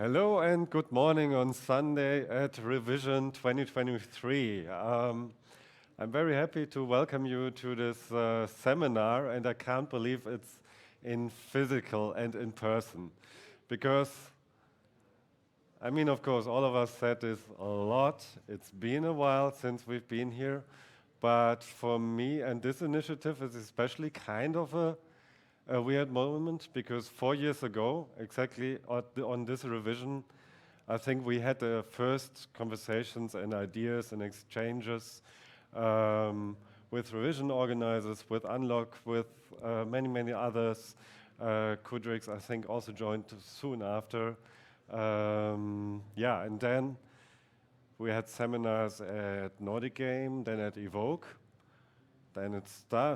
Hello and good morning on Sunday at Revision 2023. I'm very happy to welcome you to this seminar, and I can't believe it's in physical and in person. Because, of course, all of us said this a lot. It's been a while since we've been here, but for me and this initiative is especially kind of a weird moment because 4 years ago, exactly on this revision, I think we had the first conversations and ideas and exchanges with revision organizers, with Unlock, with many others. Kudrix, I think, also joined soon after. And then we had seminars at Nordic Game, then at Evoke. Then it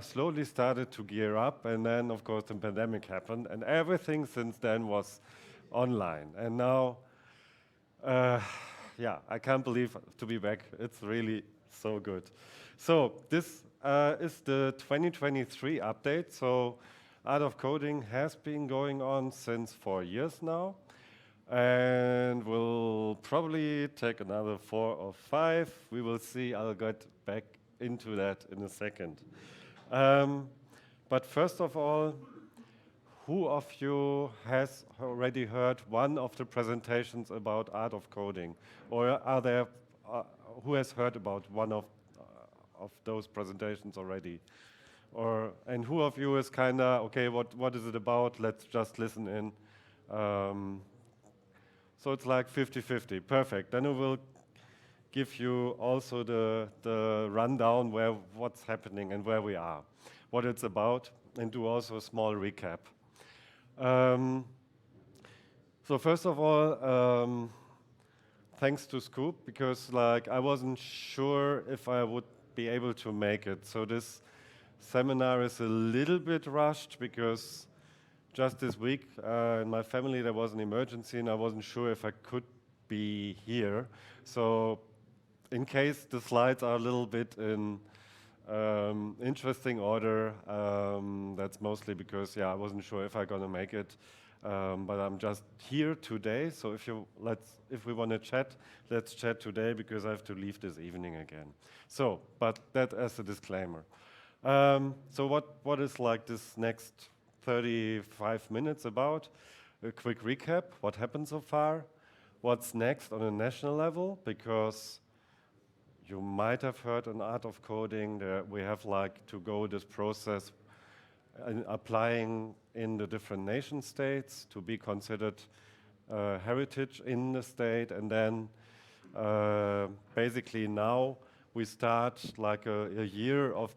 slowly started to gear up, and then, of course, the pandemic happened, and everything since then was online. And now, I can't believe to be back. It's really so good. So this is the 2023 update. So Art of Coding has been going on since 4 years now, and will probably take another 4 or 5. We will see. I'll get back into that in a second. But first of all, who of you has already heard one of the presentations about Art of Coding? Or are there, who has heard about one of those presentations already? And who of you is kinda, okay, what is it about? Let's just listen in. So it's like 50-50, perfect. Then we will give you also the rundown what's happening and where we are, what it's about, and do also a small recap. So first of all, thanks to Scoop, because I wasn't sure if I would be able to make it. So this seminar is a little bit rushed because just this week in my family there was an emergency and I wasn't sure if I could be here. So in case the slides are a little bit in interesting order, that's mostly because I wasn't sure if I'm gonna make it, but I'm just here today. So if we want to chat, let's chat today because I have to leave this evening again. So, but that as a disclaimer. So what is this next 35 minutes about? A quick recap: what happened so far, what's next on a national level, because you might have heard on Art of Coding that we have to go this process in applying in the different nation states to be considered heritage in the state, and then basically now we start a year of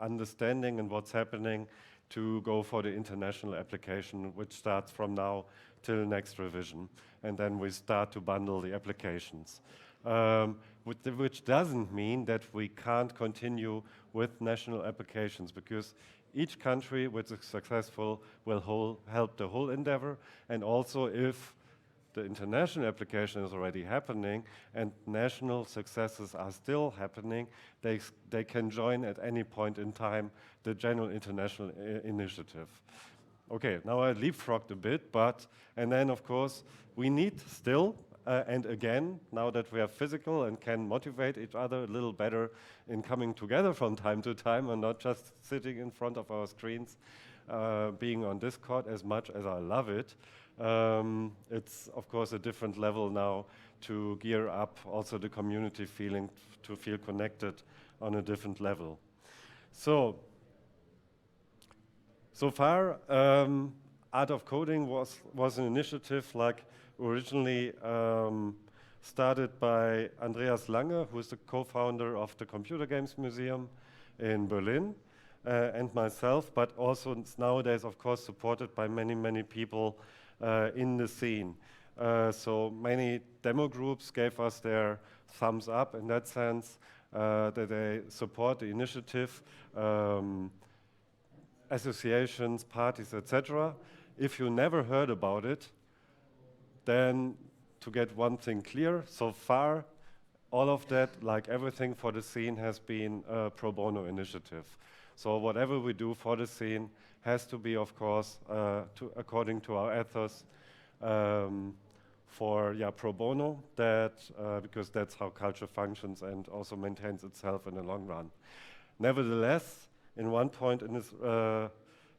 understanding and what's happening to go for the international application, which starts from now till next revision, and then we start to bundle the applications. Which doesn't mean that we can't continue with national applications, because each country which is successful will help the whole endeavor, and also if the international application is already happening and national successes are still happening, they can join at any point in time the general international initiative. Okay, now I leapfrogged a bit, and then of course we need still, and again, now that we are physical and can motivate each other a little better in coming together from time to time and not just sitting in front of our screens, being on Discord, as much as I love it, it's of course a different level now to gear up also the community feeling, to feel connected on a different level. So far, Art of Coding was an initiative originally started by Andreas Lange, who is the co-founder of the Computer Games Museum in Berlin, and myself, but also nowadays, of course, supported by many people in the scene. So many demo groups gave us their thumbs up in that sense, that they support the initiative, associations, parties, etc. If you never heard about it, then to get one thing clear, so far, all of that, everything for the scene, has been a pro bono initiative. So whatever we do for the scene has to be, of course, according to our ethos, for pro bono, that because that's how culture functions and also maintains itself in the long run. Nevertheless, in one point in this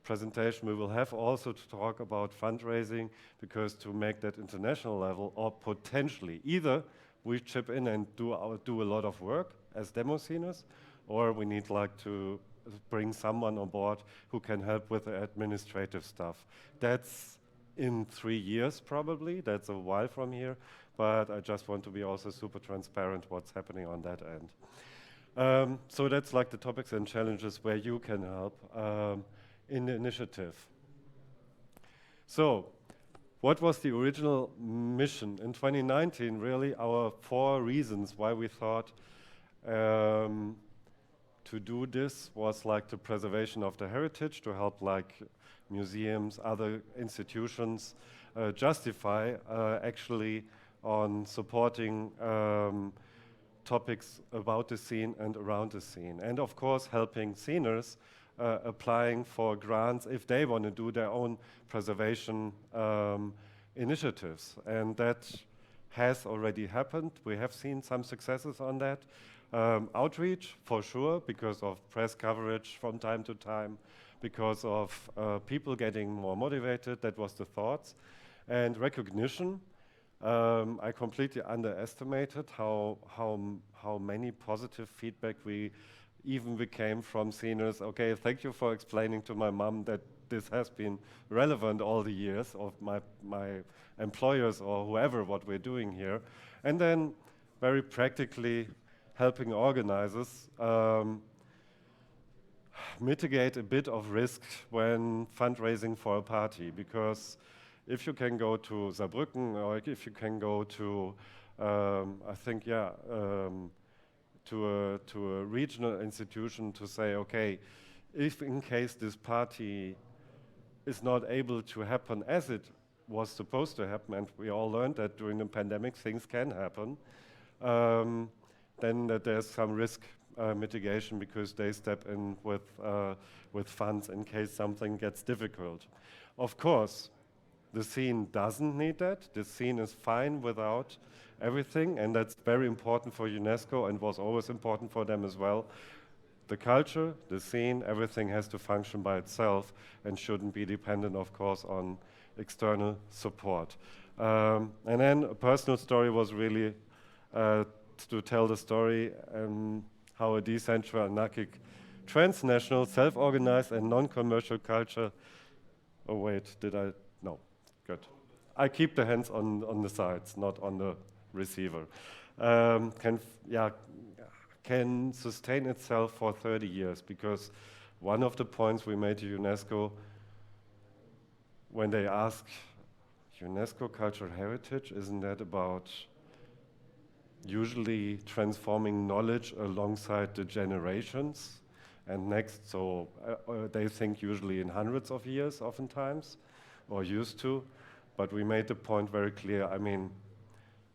presentation, we will have also to talk about fundraising, because to make that international level, or potentially either we chip in and do a lot of work as demo sceners, or we need like to bring someone on board who can help with the administrative stuff. That's in 3 years probably. That's a while from here, but I just want to be also super transparent what's happening on that end. So that's like the topics and challenges where you can help in the initiative. So, what was the original mission? In 2019, really, our 4 reasons why we thought to do this was like the preservation of the heritage, to help like museums, other institutions justify actually on supporting topics about the scene and around the scene. And of course, helping sceners applying for grants if they want to do their own preservation initiatives. And that has already happened. We have seen some successes on that. Outreach, for sure, because of press coverage from time to time, because of people getting more motivated. That was the thoughts. And recognition. I completely underestimated how many positive feedback we even became from seniors. Okay, thank you for explaining to my mom that this has been relevant all the years of my employers or whoever what we're doing here. And then very practically helping organizers mitigate a bit of risk when fundraising for a party, because if you can go to Saarbrücken, or if you can go to, I think, to a regional institution to say, okay, if in case this party is not able to happen as it was supposed to happen, and we all learned that during the pandemic things can happen, then that there's some risk mitigation, because they step in with funds in case something gets difficult. Of course, the scene doesn't need that. The scene is fine without everything, and that's very important for UNESCO and was always important for them as well. The culture, the scene, everything has to function by itself and shouldn't be dependent, of course, on external support. And then a personal story was really to tell the story how a decentralized, anarchic, transnational, self-organized and non-commercial culture. Oh wait, did I? No, good. I keep the hands on the sides, not on the receiver. Can sustain itself for 30 years, because one of the points we made to UNESCO when they ask UNESCO cultural heritage, isn't that about usually transforming knowledge alongside the generations and next, so they think usually in hundreds of years oftentimes, or used to, but we made the point very clear. I mean,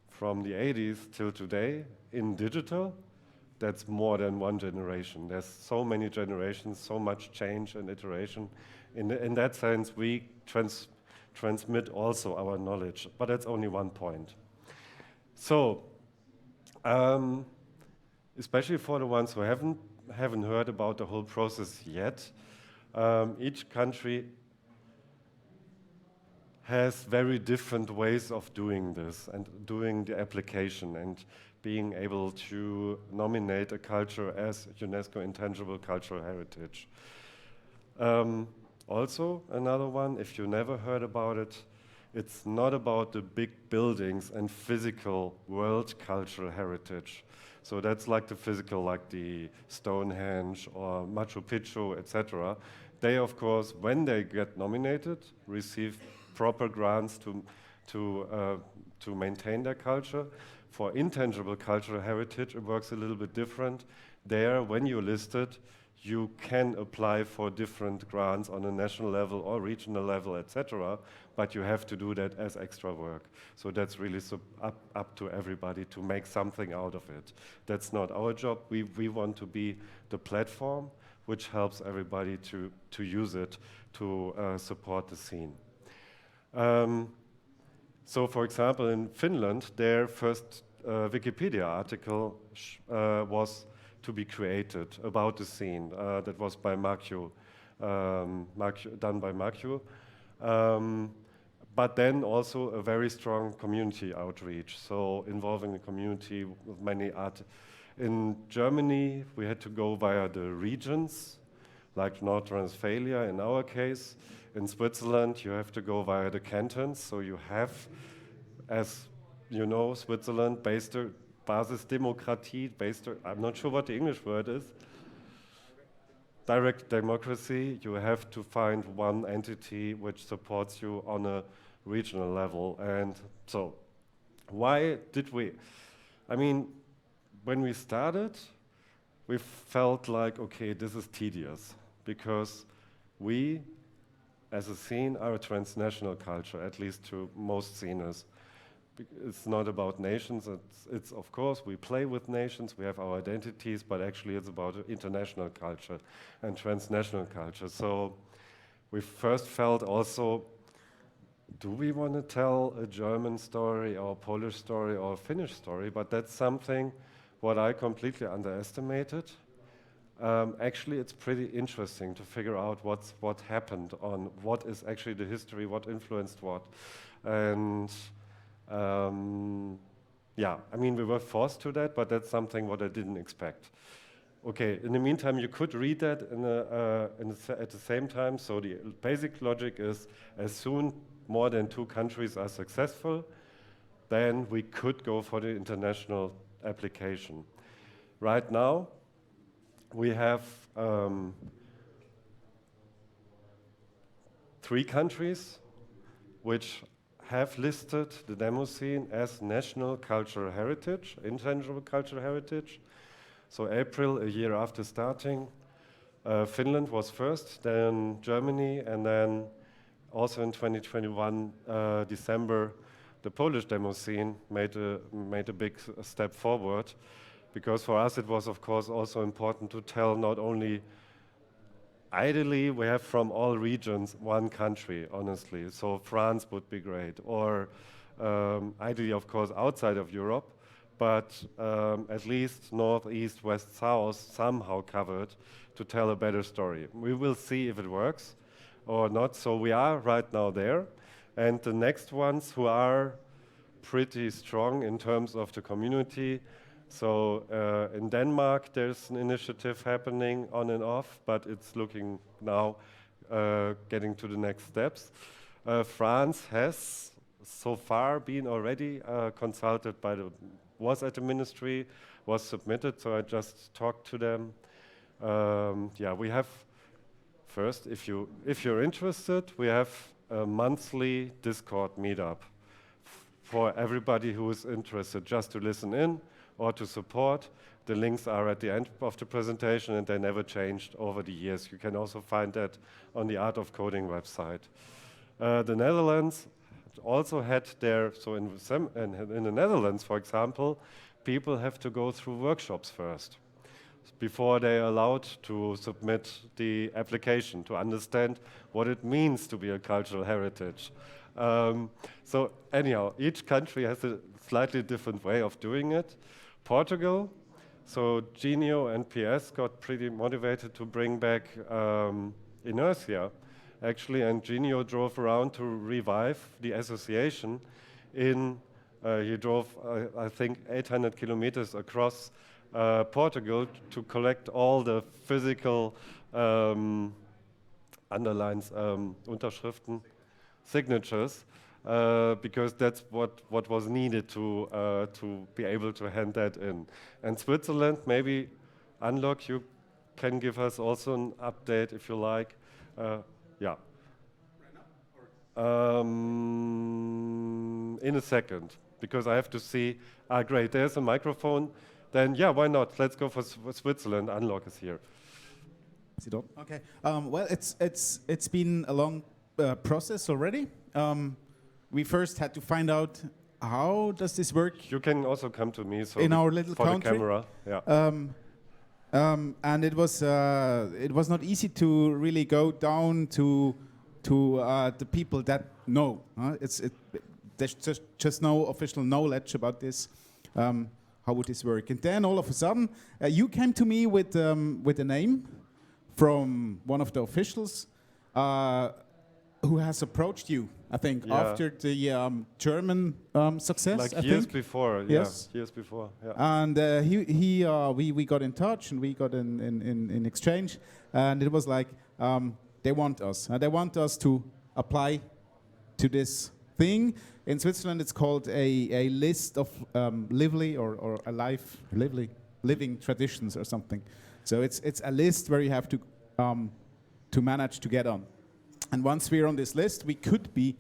from the 80s till today in digital, that's more than one generation. There's so many generations, so much change and iteration. In that sense, we transmit also our knowledge, but that's only one point. So, especially for the ones who haven't heard about the whole process yet, each country has very different ways of doing this and doing the application and being able to nominate a culture as UNESCO Intangible Cultural Heritage. Also, another one, if you never heard about it, it's not about the big buildings and physical world cultural heritage. So that's like the physical, like the Stonehenge or Machu Picchu, etc. They, of course, when they get nominated, receive proper grants to maintain their culture. For intangible cultural heritage, it works a little bit different. There, when you're listed, you can apply for different grants on a national level or regional level, etc., but you have to do that as extra work. So that's really up to everybody to make something out of it. That's not our job. We want to be the platform which helps everybody to use it to support the scene. So, for example, in Finland, their first Wikipedia article was to be created about the scene. That was by Markio, done by Markio. But then also a very strong community outreach, so involving the community with many art. In Germany, we had to go via the regions, like North Rhine-Westphalia in our case. In Switzerland, you have to go via the cantons, so you have, as you know, Switzerland, Basisdemokratie, I'm not sure what the English word is. Direct democracy, you have to find one entity which supports you on a regional level. And so, why did we? I mean, when we started, we felt like, okay, this is tedious, because we, as a scene, are a transnational culture, at least to most sceners. It's not about nations, it's of course, we play with nations, we have our identities, but actually it's about international culture and transnational culture. So we first felt also, do we want to tell a German story or a Polish story or a Finnish story? But that's something what I completely underestimated. Actually, it's pretty interesting to figure out what happened on what is actually the history, what influenced what. And yeah, I mean, we were forced to that, but that's something what I didn't expect. Okay, in the meantime, you could read that at the same time. So the basic logic is, as soon more than 2 countries are successful, then we could go for the international application. Right now, we have 3 countries which have listed the demo scene as national cultural heritage, intangible cultural heritage. So April, a year after starting, Finland was first, then Germany, and then also in 2021, December, the Polish demo scene made a big step forward, because for us it was of course also important to tell not only, ideally we have from all regions 1 country, honestly, so France would be great, or ideally of course outside of Europe, but at least north, east, west, south somehow covered to tell a better story. We will see if it works or not, so we are right now there. And the next ones who are pretty strong in terms of the community, so in Denmark there's an initiative happening on and off, but it's looking now getting to the next steps. France has so far been already consulted by was at the ministry, was submitted, so I just talked to them. Yeah, we have, first, if you're interested, we have a monthly Discord meetup for everybody who is interested, just to listen in or to support. The links are at the end of the presentation, and they never changed over the years. You can also find that on the Art of Coding website. The Netherlands also had their, so in the Netherlands, for example, people have to go through workshops first before they are allowed to submit the application, to understand what it means to be a cultural heritage. So anyhow, each country has a slightly different way of doing it. Portugal, so Genio and PS got pretty motivated to bring back inertia, actually, and Genio drove around to revive the association he drove, I think, 800 kilometers across Portugal to collect all the physical underlines, Unterschriften, signatures, because that's what was needed to be able to hand that in. And Switzerland, maybe, Unlock, you can give us also an update if you like. Yeah. In a second, because I have to see. Great, there's a microphone. Then, yeah, why not? Let's go for Switzerland. Unlock is here. Okay. Well, it's been a long process already. We first had to find out how does this work. You can also come to me. So in our little for country. The camera. Yeah. And it was not easy to really go down to the people that know. there's just no official knowledge about this. How would this work? And then all of a sudden, you came to me with a name from one of the officials who has approached you, I think, after the German success. Like I years think. before, Yes. years before. Yeah. And we got in touch and we got in exchange, and it was like they want us. They want us to apply to this thing. In Switzerland, it's called a list of living traditions or something. So it's a list where you have to manage to get on. And once we're on this list, we could be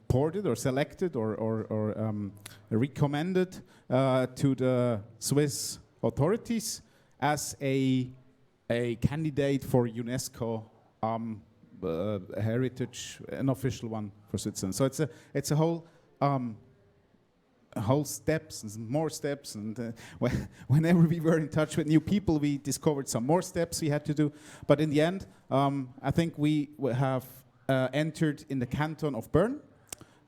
ported or selected or recommended to the Swiss authorities as a candidate for UNESCO heritage, an official one for Switzerland. So it's a whole steps and more steps, and whenever we were in touch with new people, we discovered some more steps we had to do. But in the end, I think we have entered in the canton of Bern,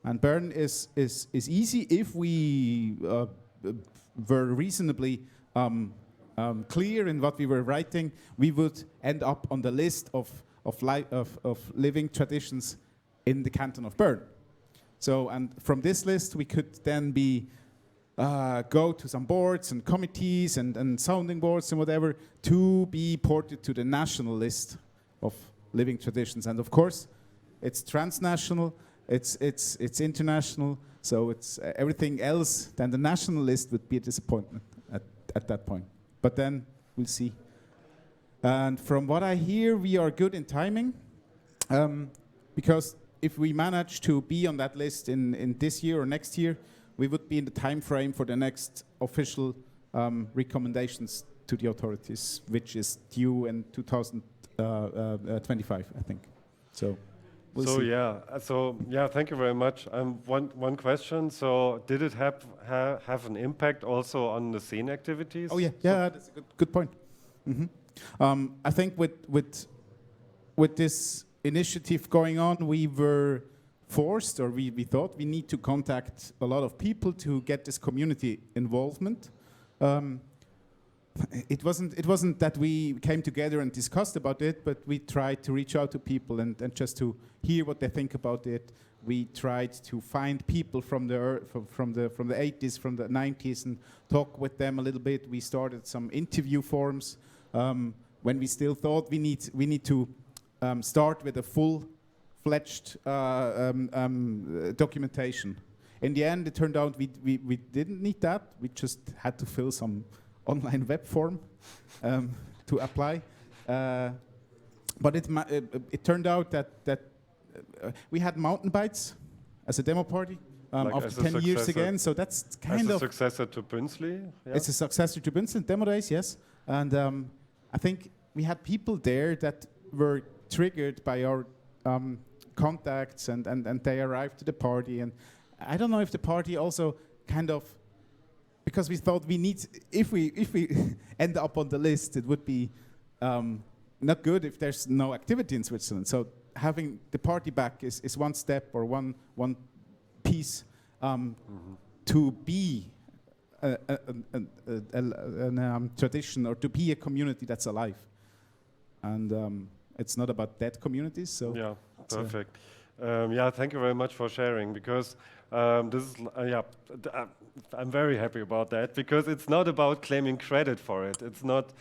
and Bern is easy if we were reasonably clear in what we were writing. We would end up on the list of living traditions in the canton of Bern. So, and from this list, we could then go to some boards and committees and sounding boards and whatever to be ported to the national list of living traditions. And of course, it's transnational, it's international, so it's everything else than the national list would be a disappointment at that point. But then we'll see. And from what I hear, we are good in timing, because if we manage to be on that list in this year or next year, we would be in the time frame for the next official recommendations to the authorities, which is due in 2025, I think. So we'll see. Thank you very much. One question. So did it have an impact also on the scene activities? Oh yeah, that's a good point. Mm-hmm. I think with this initiative going on, we were forced, or we thought we need to contact a lot of people to get this community involvement. It wasn't that we came together and discussed about it, but we tried to reach out to people and just to hear what they think about it. We tried to find people from the 80s, from the 90s, and talk with them a little bit. We started some interview forums when we still thought we need to start with a full-fledged documentation. In the end, it turned out we didn't need that. We just had to fill some online web form to apply. But it turned out that we had mountain bikes as a demo party after 10 years again. So that's kind of a successor to Bünzli. Yeah. It's a successor to Bünzli demo days, yes. And I think we had people there that were triggered by our contacts, and they arrived to the party. And I don't know if the party also kind of, because we thought we need, if we end up on the list, it would be not good if there's no activity in Switzerland. So having the party back is one step or one piece to be a tradition, or to be a community that's alive. And it's not about dead communities. So yeah, perfect. Thank you very much for sharing, because this is I'm very happy about that, because it's not about claiming credit for it. It's not,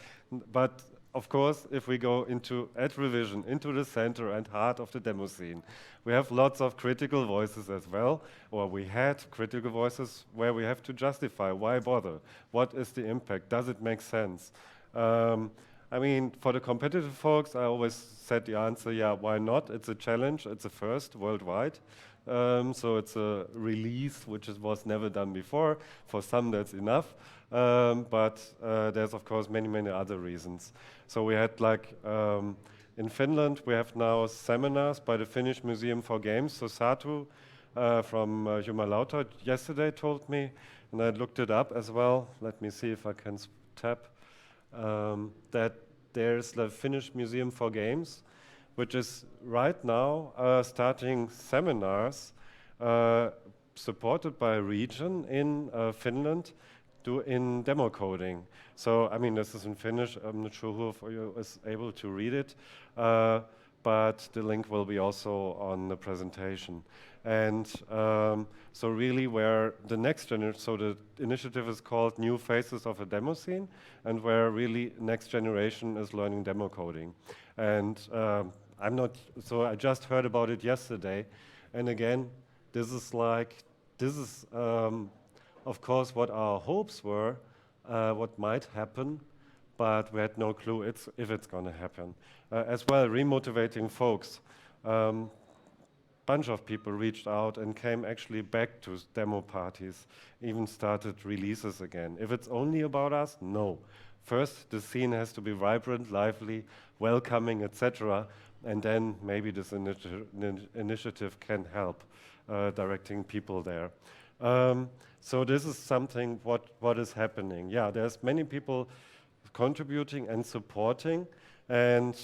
but of course, if we go into at Revision, into the center and heart of the demo scene, we have lots of critical voices as well, or we had critical voices where we have to justify why bother, what is the impact, does it make sense? I mean, for the competitive folks, I always said the answer, yeah, why not? It's a challenge, it's a first worldwide. So it's a release which was never done before. For some, that's enough. But there's, of course, many other reasons. So we had, like, in Finland, we have now seminars by the Finnish Museum for Games. So Satu from Jumalauta yesterday told me, and I looked it up as well. Let me see if I can tap. That there's the Finnish Museum for Games, which is right now starting seminars supported by a region in Finland in demo coding. So, I mean, this is in Finnish. I'm not sure who of you is able to read it, but the link will be also on the presentation. And so really where the next generation, so the initiative is called New Faces of a Demo Scene, and where really next generation is learning demo coding. And I just heard about it yesterday. And again, this is of course what our hopes were, what might happen, but we had no clue if it's going to happen. As well, remotivating folks. Bunch of people reached out and came actually back to demo parties, even started releases again. If it's only about us, no. First, the scene has to be vibrant, lively, welcoming, etc. And then maybe this initiative can help directing people there. So this is something what is happening. Yeah, there's many people contributing and supporting, and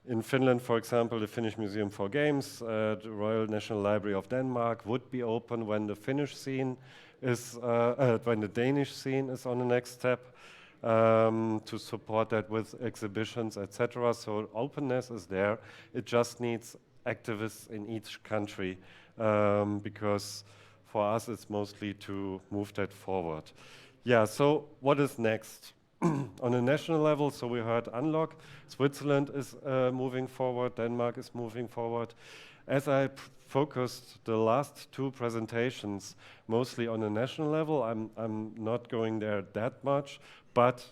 in Finland, for example, the Finnish Museum for Games, the Royal National Library of Denmark would be open when the Finnish scene is, when the Danish scene is on the next step, to support that with exhibitions, etc. So openness is there. It just needs activists in each country, because for us it's mostly to move that forward. Yeah, so what is next? On a national level, so we heard Unlock, Switzerland is moving forward, Denmark is moving forward. As I focused the last two presentations mostly on a national level, I'm not going there that much, but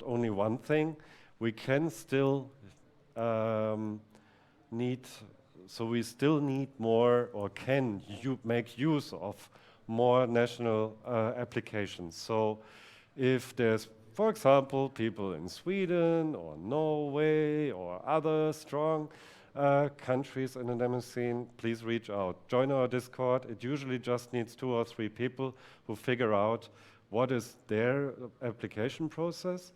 only one thing, we can still we still need more, or can make use of more national applications. So if there's, for example, people in Sweden or Norway or other strong countries in the demo scene, please reach out. Join our Discord. It usually just needs 2 or 3 people who figure out what is their application process,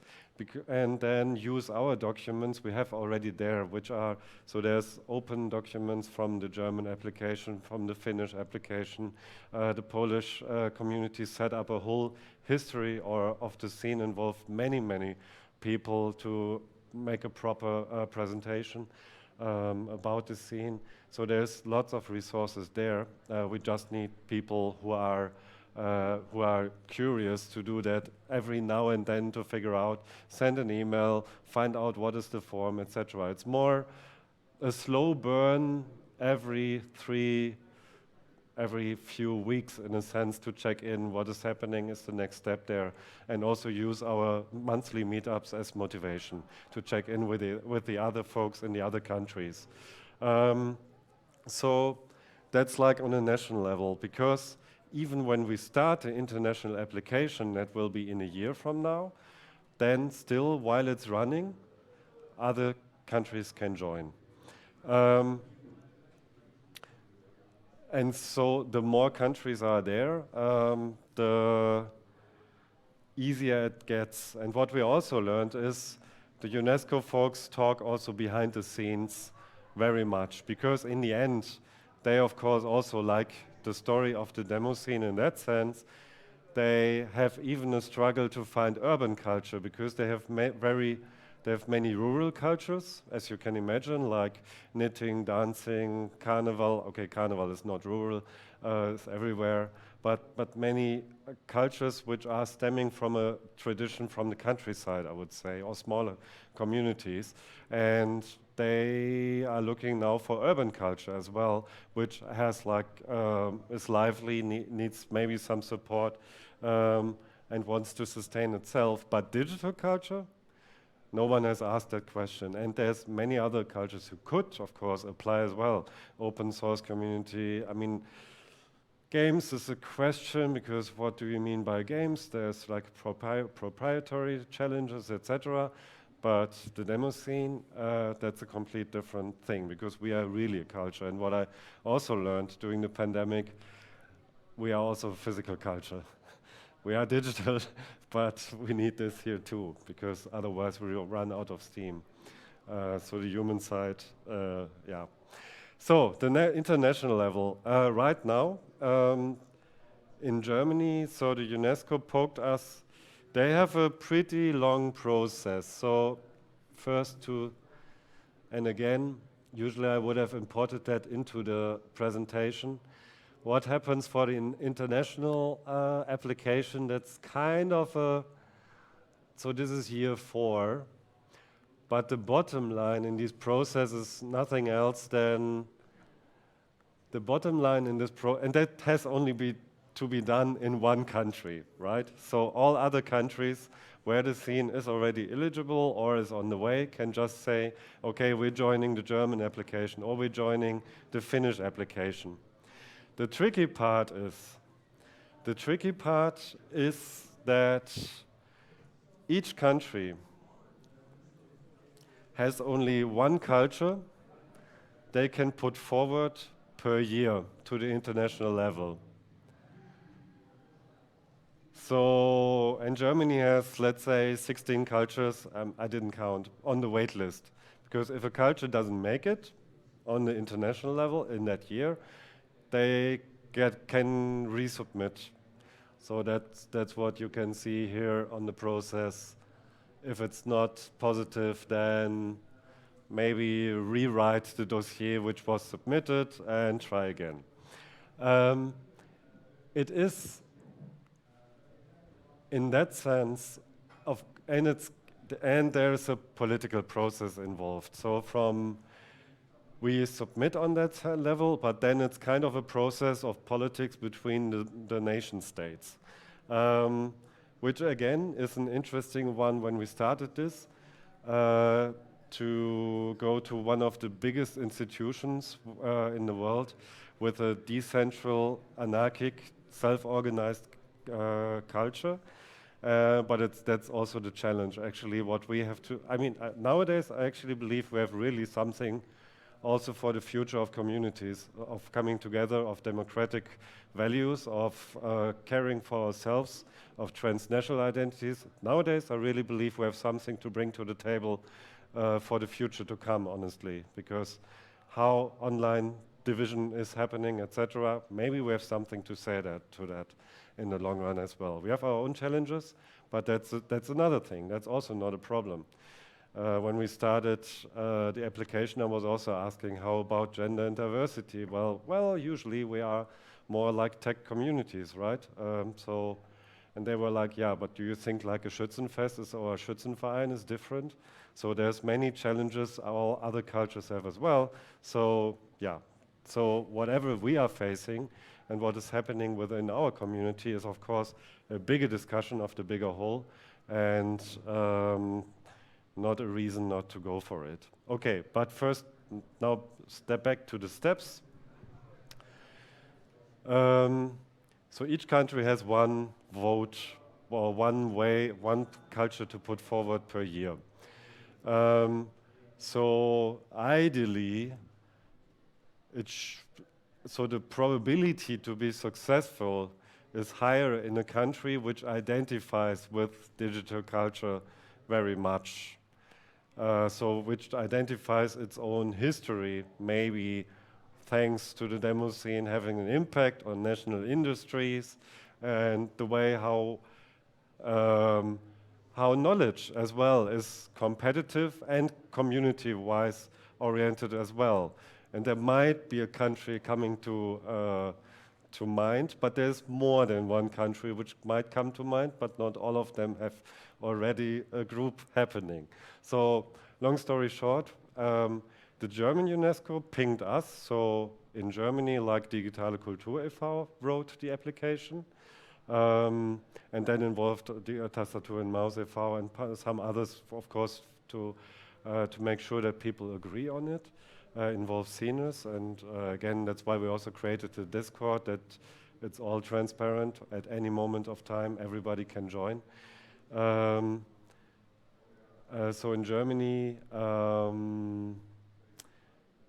and then use our documents we have already there, which are, so there's open documents from the German application, from the Finnish application. The Polish community set up a whole history of the scene, involved many people to make a proper presentation about the scene. So there's lots of resources there. We just need people who are curious to do that every now and then, to figure out, send an email, find out what is the form, etc. It's more a slow burn every few weeks, in a sense, to check in what is happening, is the next step there, and also use our monthly meetups as motivation to check in with the other folks in the other countries. So that's like on a national level, because even when we start an international application that will be in a year from now, then still, while it's running, other countries can join. And so the more countries are there, the easier it gets. And what we also learned is the UNESCO folks talk also behind the scenes very much, because in the end, they of course also like the story of the demo scene in that sense. They have even a struggle to find urban culture, because they have many rural cultures, as you can imagine, like knitting, dancing, carnival. Okay, carnival is not rural, it's everywhere, but many cultures which are stemming from a tradition from the countryside, I would say, or smaller communities. And they are looking now for urban culture as well, which has is lively, needs maybe some support, and wants to sustain itself. But digital culture, no one has asked that question. And there's many other cultures who could, of course, apply as well. Open source community, I mean, games is a question, because what do you mean by games? There's like proprietary challenges, etc. But the demo scene, that's a complete different thing, because we are really a culture. And what I also learned during the pandemic, we are also a physical culture. We are digital, but we need this here too, because otherwise we will run out of steam. So the human side, yeah. So the international level, right now in Germany, so the UNESCO poked us, they have a pretty long process. So first and again, usually I would have imported that into the presentation. What happens for the international application, that's kind of so this is year 4, but the bottom line in these processes, nothing else than the bottom line in this and that has only to be done in one country, right? So all other countries where the scene is already eligible or is on the way can just say, okay, we're joining the German application or we're joining the Finnish application. The tricky part is that each country has only one culture they can put forward per year to the international level. So, and Germany has, let's say, 16 cultures, I didn't count, on the wait list. Because if a culture doesn't make it on the international level in that year, they can resubmit. So that's what you can see here on the process. If it's not positive, then maybe rewrite the dossier which was submitted and try again. It is, in that sense, and there's a political process involved. So we submit on that level, but then it's kind of a process of politics between the nation states, which again is an interesting one when we started this, to go to one of the biggest institutions in the world with a decentral, anarchic, self-organized culture. But that's also the challenge, actually, what we have to, nowadays I actually believe we have really something also for the future of communities, of coming together, of democratic values, of caring for ourselves, of transnational identities. Nowadays I really believe we have something to bring to the table for the future to come, honestly, because how online division is happening, etc., maybe we have something to say to that in the long run as well. We have our own challenges, but that's another thing. That's also not a problem. When we started the application, I was also asking, how about gender and diversity? Well, usually we are more like tech communities, right? And they were like, yeah, but do you think like a Schützenfest or a Schützenverein is different? So there's many challenges all other cultures have as well. So yeah, so whatever we are facing and what is happening within our community is, of course, a bigger discussion of the bigger whole, and not a reason not to go for it. Okay, but first, now step back to the steps. So each country has one vote or one culture to put forward per year. So ideally, so the probability to be successful is higher in a country which identifies with digital culture very much. So which identifies its own history, maybe thanks to the demo scene having an impact on national industries and the way how knowledge as well is competitive and community-wise oriented as well. And there might be a country coming to mind, but there's more than one country which might come to mind, but not all of them have already a group happening. So, long story short, the German UNESCO pinged us. So in Germany, like Digitale Kultur e.V. wrote the application, and then involved the Tastatur and Maus e.V. and some others, of course, to make sure that people agree on it. Involves seniors, and again, that's why we also created the Discord, that it's all transparent. At any moment of time, everybody can join. So in Germany,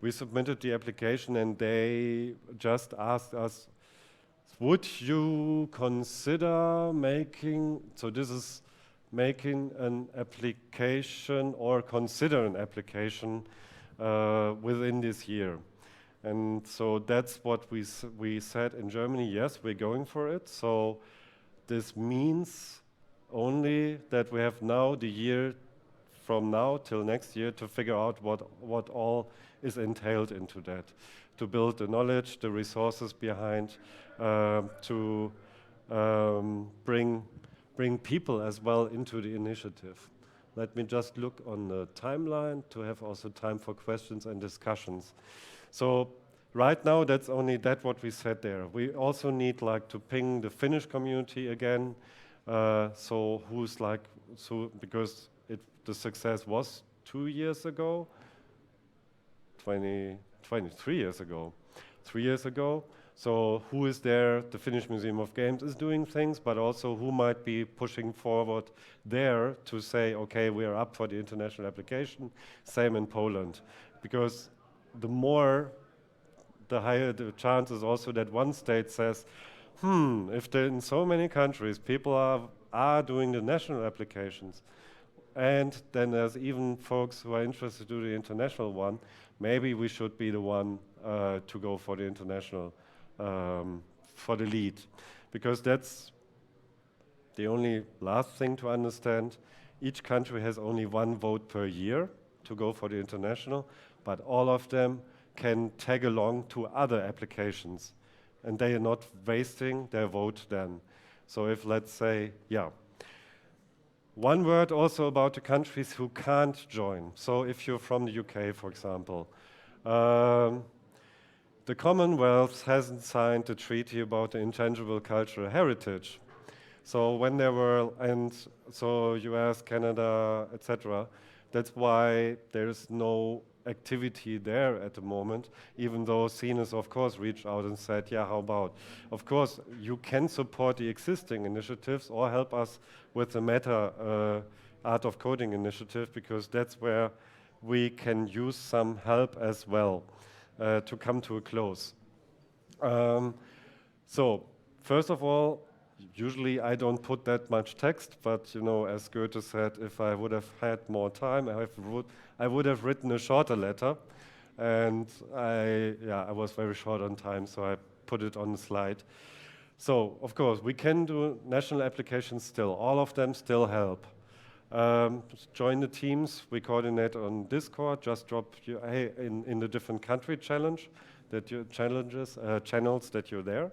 we submitted the application and they just asked us, would you consider making, so this is making an application or consider an application within this year. And so that's what we said in Germany, yes, we're going for it. So this means only that we have now the year from now till next year to figure out what all is entailed into that, to build the knowledge, the resources behind, to bring people as well into the initiative. Let me just look on the timeline to have also time for questions and discussions. So right now, that's only what we said there. We also need like to ping the Finnish community again. So because the success was 2 years ago, 23 years ago, 3 years ago. So who is there? The Finnish Museum of Games is doing things, but also who might be pushing forward there to say, okay, we are up for the international application. Same in Poland, because the higher the chances also that one state says, if in so many countries people are doing the national applications, and then there's even folks who are interested to do the international one, maybe we should be the one to go for the international, for the lead. Because that's the only last thing to understand. Each country has only 1 vote per year to go for the international, but all of them can tag along to other applications, and they are not wasting their vote then. So if, let's say, one word also about the countries who can't join. So if you're from the UK, for example, the Commonwealth hasn't signed the treaty about the intangible cultural heritage. So when there were, and so US, Canada, etc., that's why there's no activity there at the moment, even though CNES, of course, reached out and said, how about? Of course, you can support the existing initiatives or help us with the Meta Art of Coding initiative, because that's where we can use some help as well to come to a close. So, first of all, usually I don't put that much text, but as Goethe said, if I would have had more time, I would have written a shorter letter. And I was very short on time, so I put it on the slide. So, of course, we can do national applications still. All of them still help. Join the teams. We coordinate on Discord. Just drop in the different country channels that you're there.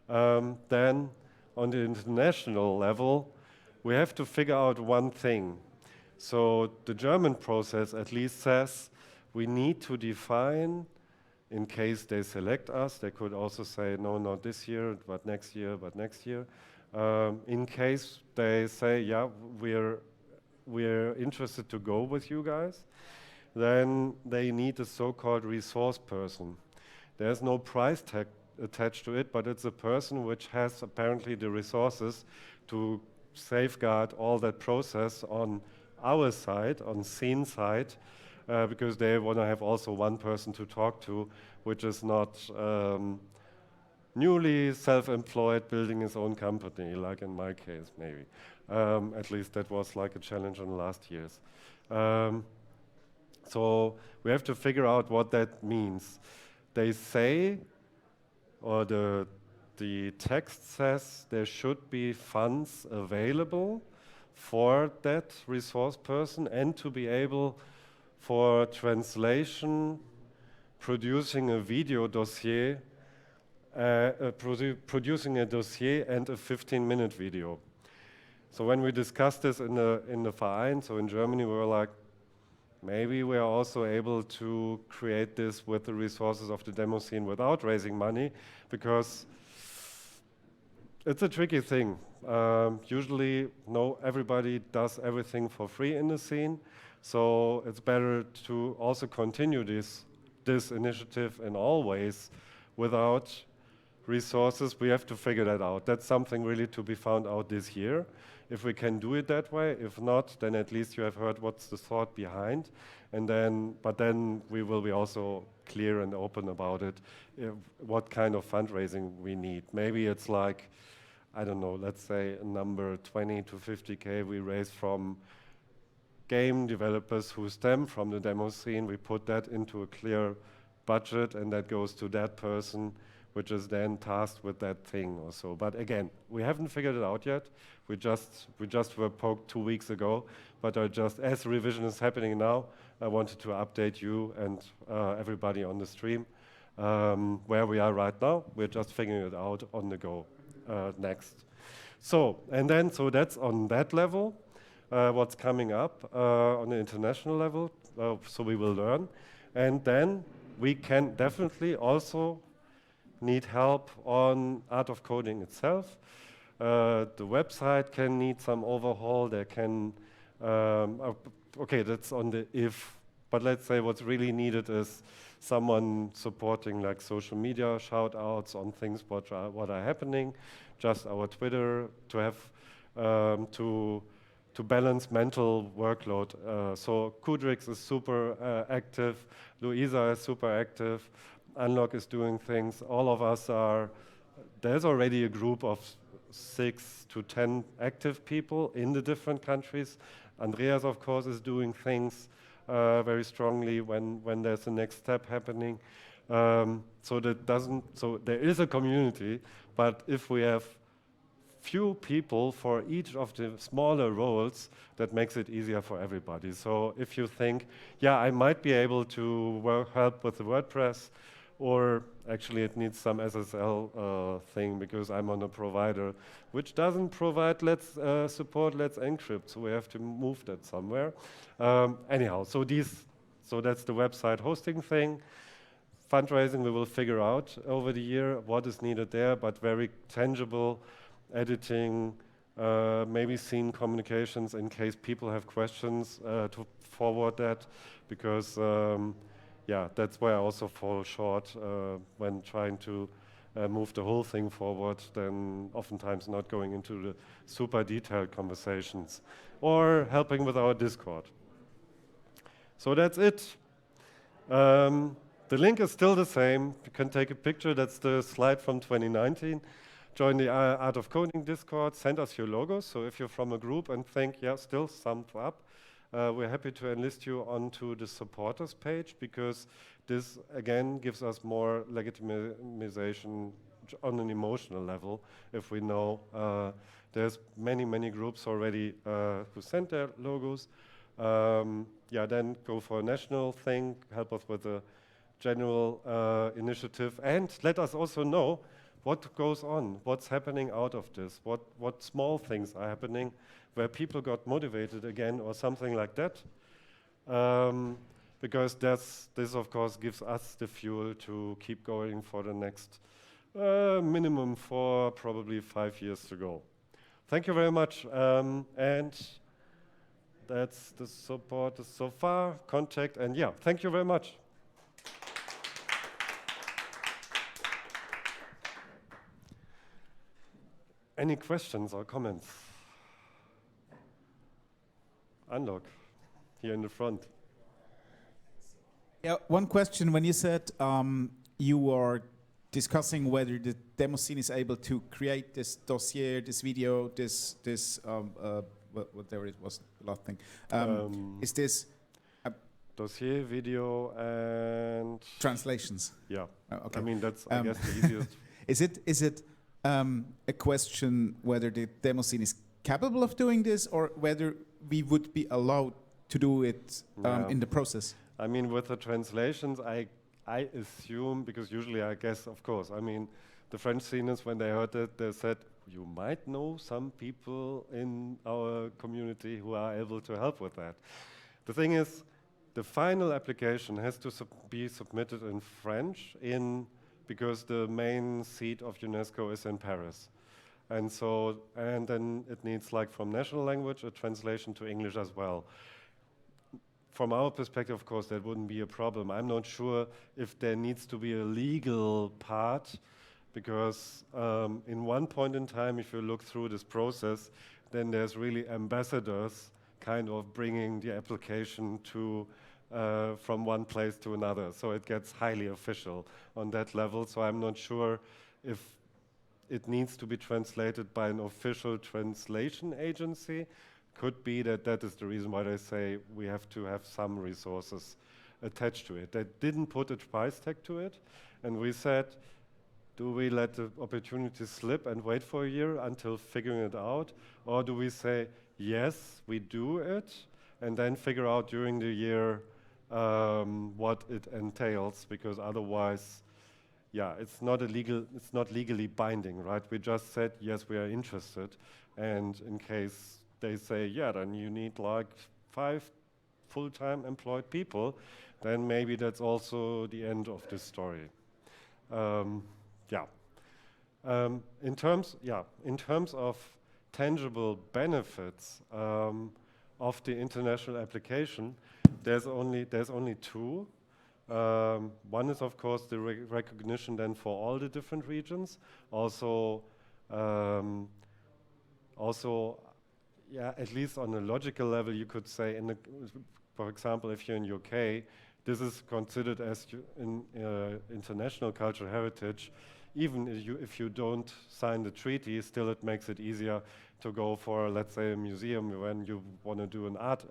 Then, on the international level, we have to figure out one thing. So the German process at least says we need to define, in case they select us, they could also say, no, not this year, but next year, in case they say, we're interested to go with you guys, then they need a so-called resource person. There's no price tag attached to it, but it's a person which has apparently the resources to safeguard all that process on our side, on scene side, because they want to have also one person to talk to, which is not newly self-employed, building his own company, like in my case, maybe. At least that was like a challenge in the last years. So we have to figure out what that means. They say, or the text says, there should be funds available for that resource person and to be able for translation, producing a video dossier, producing a dossier and a 15-minute video. So when we discussed this in the Verein, so in Germany, we were like, maybe we are also able to create this with the resources of the demo scene without raising money, because it's a tricky thing. Usually, everybody does everything for free in the scene, so it's better to also continue this initiative in all ways without resources. We have to figure that out. That's something really to be found out this year, if we can do it that way. If not, then at least you have heard what's the thought behind, but then we will be also clear and open about it, what kind of fundraising we need. Maybe it's like, I don't know, let's say a number 20 to 50K we raise from game developers who stem from the demo scene. We put that into a clear budget, and that goes to that person, which is then tasked with that thing or so. But again, we haven't figured it out yet. We just were poked 2 weeks ago, but as revision is happening now, I wanted to update you and everybody on the stream where we are right now. We're just figuring it out on the go next. So that's on that level. What's coming up on the international level? So we will learn, and then we can definitely also need help on art of coding itself. The website can need some overhaul. There can, okay, that's on the if, but let's say what's really needed is someone supporting like social media shout outs on things what are happening, just our Twitter to have, to balance mental workload. So Kudrix is super active, Luisa is super active, Unlock is doing things, all of us are, there's already a group of 6 to 10 active people in the different countries. Andreas, of course, is doing things very strongly when there's the next step happening. So there is a community, but if we have few people for each of the smaller roles, that makes it easier for everybody. So if you think, yeah, I might be able to help with the WordPress, or actually it needs some SSL thing because I'm on a provider which doesn't provide support Let's Encrypt, so we have to move that somewhere. Anyhow, so that's the website hosting thing. Fundraising we will figure out over the year what is needed there, but very tangible editing, maybe scene communications in case people have questions to forward that, because yeah, that's where I also fall short when trying to move the whole thing forward, then oftentimes not going into the super detailed conversations or helping with our Discord. So that's it. The link is still the same. You can take a picture. That's the slide from 2019. Join the Art of Coding Discord. Send us your logos. So if you're from a group and think, yeah, still summed up, we're happy to enlist you onto the supporters page, because this, again, gives us more legitimization on an emotional level. If we know there's many groups already who sent their logos, yeah, then go for a national thing, help us with a general initiative, and let us also know what goes on, what's happening out of this, what small things are happening where people got motivated again or something like that. Because this of course gives us the fuel to keep going for the next minimum 4, probably 5 years to go. Thank you very much, and that's the support so far, contact, and yeah, thank you very much. Any questions or comments? Unlock, here in the front. Yeah, one question. When you said you are discussing whether the demo scene is able to create this dossier, this video, this whatever it was, the last thing. Is this dossier, video, and translations? Yeah. Okay. I mean, that's I guess the easiest. Is it a question whether the demo scene is capable of doing this, or whether we would be allowed to do it in the process? I mean, with the translations, I assume, because usually I guess, of course, I mean, the French sceners, when they heard it, they said, you might know some people in our community who are able to help with that. The thing is, the final application has to be submitted in French because the main seat of UNESCO is in Paris. And then it needs, like, from national language, a translation to English as well. From our perspective, of course, that wouldn't be a problem. I'm not sure if there needs to be a legal part, because in one point in time, if you look through this process, then there's really ambassadors kind of bringing the application to from one place to another. So it gets highly official on that level. So I'm not sure if it needs to be translated by an official translation agency. Could be that is the reason why they say we have to have some resources attached to it. They didn't put a price tag to it, and we said, do we let the opportunity slip and wait for a year until figuring it out, or do we say, yes, we do it, and then figure out during the year what it entails, because otherwise, yeah, it's not legally binding, right? We just said, yes, we are interested, and in case they say, yeah, then you need like 5 full-time employed people, then maybe that's also the end of this story. In terms of tangible benefits of the international application, there's only 2. One is, of course, the recognition then for all the different regions. Also, at least on a logical level, you could say, for example, if you're in UK, this is considered as international cultural heritage. Even if you don't sign the treaty, still it makes it easier to go for, let's say, a museum when you want to do an art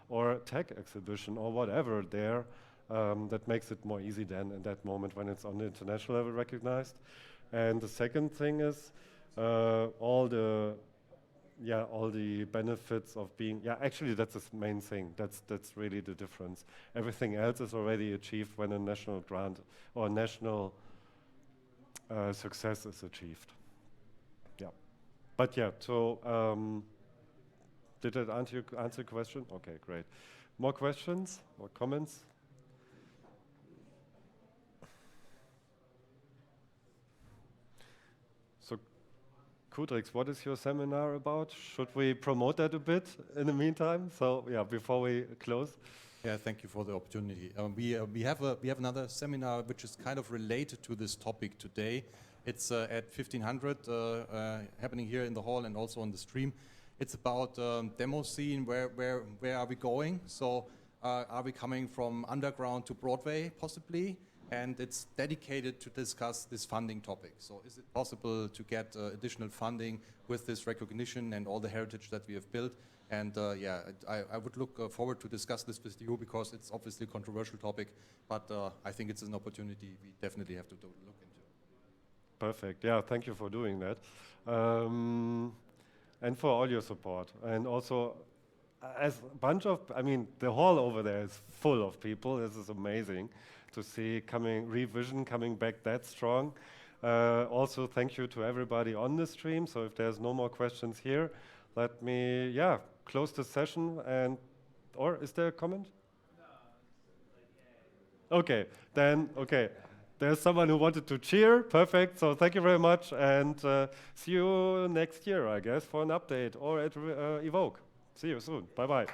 or a tech exhibition or whatever there. That makes it more easy then in that moment when it's on the international level recognized. And the second thing is all the benefits of being, actually that's the main thing. That's really the difference. Everything else is already achieved when a national grant or national success is achieved. Yeah, but yeah. So did that answer your question? Okay, great. More questions or comments? So, Kudrix, what is your seminar about? Should we promote that a bit in the meantime? So, yeah, before we close. Yeah, thank you for the opportunity. We have another seminar which is kind of related to this topic today. It's at 1500, happening here in the hall and also on the stream. It's about demo scene. Where are we going? So, are we coming from underground to Broadway, possibly? And it's dedicated to discuss this funding topic. So, is it possible to get additional funding with this recognition and all the heritage that we have built? And I would look forward to discuss this with you, because it's obviously a controversial topic, but I think it's an opportunity we definitely have to look into. Perfect. Yeah, thank you for doing that. And for all your support. And also, as a bunch of, the hall over there is full of people. This is amazing to see revision coming back that strong. Also, thank you to everybody on the stream. So if there's no more questions here, let me, close the session. Or is there a comment? No. Okay, then, okay. There's someone who wanted to cheer. Perfect. So thank you very much. And see you next year, I guess, for an update or at Evoke. See you soon. Bye-bye.